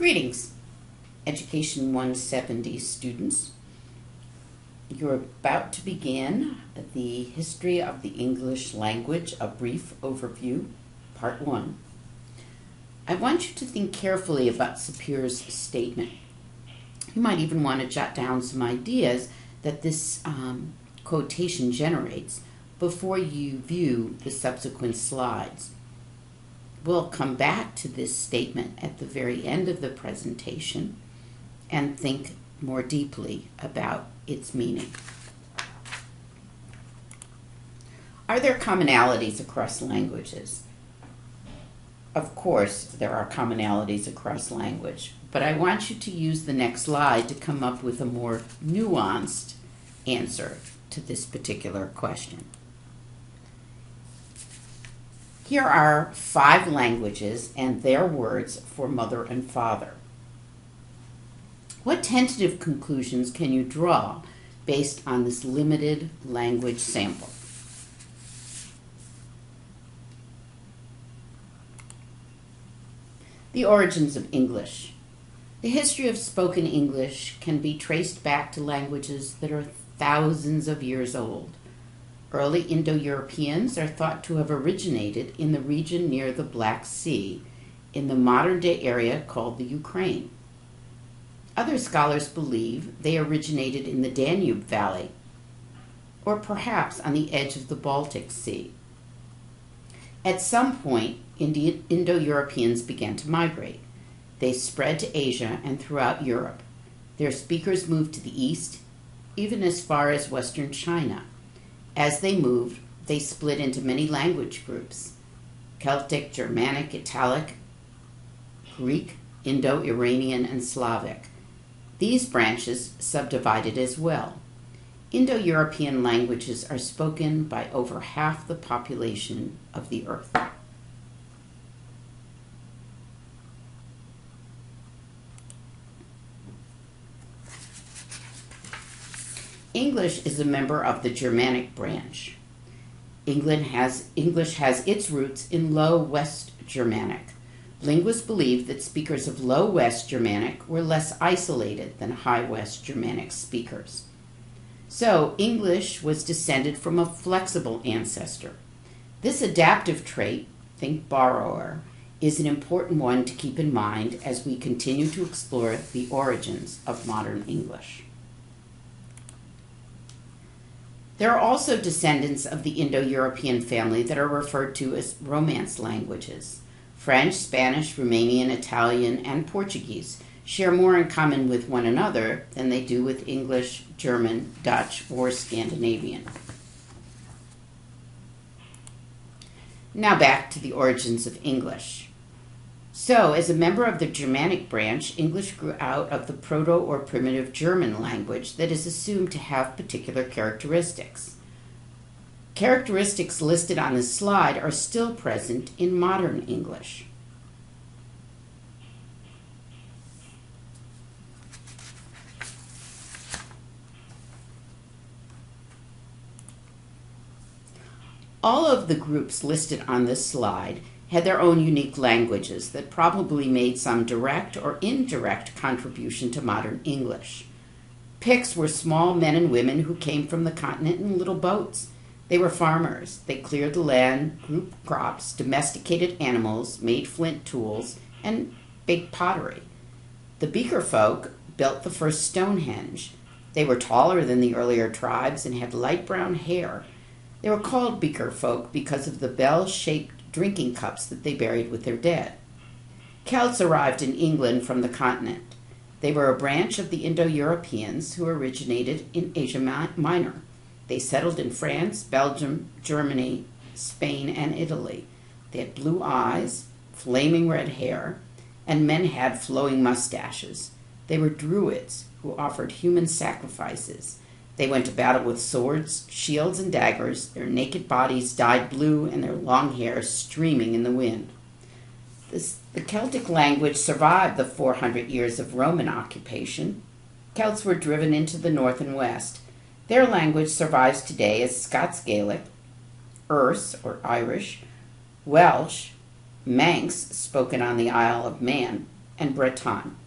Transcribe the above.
Greetings, Education 170 students. You're about to begin the History of the English Language, a Brief Overview, Part 1. I want you to think carefully about Sapir's statement. You might even want to jot down some ideas that this quotation generates before you view the subsequent slides. We'll come back to this statement at the very end of the presentation and think more deeply about its meaning. Are there commonalities across languages? Of course, there are commonalities across language, but I want you to use the next slide to come up with a more nuanced answer to this particular question. Here are 5 languages and their words for mother and father. What tentative conclusions can you draw based on this limited language sample? The origins of English. The history of spoken English can be traced back to languages that are thousands of years old. Early Indo-Europeans are thought to have originated in the region near the Black Sea, in the modern-day area called the Ukraine. Other scholars believe they originated in the Danube Valley, or perhaps on the edge of the Baltic Sea. At some point, Indo-Europeans began to migrate. They spread to Asia and throughout Europe. Their speakers moved to the east, even as far as western China. As they moved, they split into many language groups: Celtic, Germanic, Italic, Greek, Indo-Iranian, and Slavic. These branches subdivided as well. Indo-European languages are spoken by over half the population of the earth. English is a member of the Germanic branch. English has its roots in Low West Germanic. Linguists believe that speakers of Low West Germanic were less isolated than High West Germanic speakers. So, English was descended from a flexible ancestor. This adaptive trait, think borrower, is an important one to keep in mind as we continue to explore the origins of modern English. There are also descendants of the Indo-European family that are referred to as Romance languages. French, Spanish, Romanian, Italian, and Portuguese share more in common with one another than they do with English, German, Dutch, or Scandinavian. Now back to the origins of English. So, as a member of the Germanic branch, English grew out of the Proto- or Primitive German language that is assumed to have particular characteristics. Characteristics listed on this slide are still present in modern English. All of the groups listed on this slide had their own unique languages that probably made some direct or indirect contribution to modern English. Picts were small men and women who came from the continent in little boats. They were farmers. They cleared the land, grew crops, domesticated animals, made flint tools, and baked pottery. The Beaker folk built the first Stonehenge. They were taller than the earlier tribes and had light brown hair. They were called Beaker folk because of the bell-shaped drinking cups that they buried with their dead. Celts arrived in England from the continent. They were a branch of the Indo-Europeans who originated in Asia Minor. They settled in France, Belgium, Germany, Spain, and Italy. They had blue eyes, flaming red hair, and men had flowing mustaches. They were druids who offered human sacrifices. They went to battle with swords, shields, and daggers, their naked bodies dyed blue and their long hair streaming in the wind. The Celtic language survived the 400 years of Roman occupation. Celts were driven into the north and west. Their language survives today as Scots Gaelic, Erse, or Irish, Welsh, Manx, spoken on the Isle of Man, and Breton.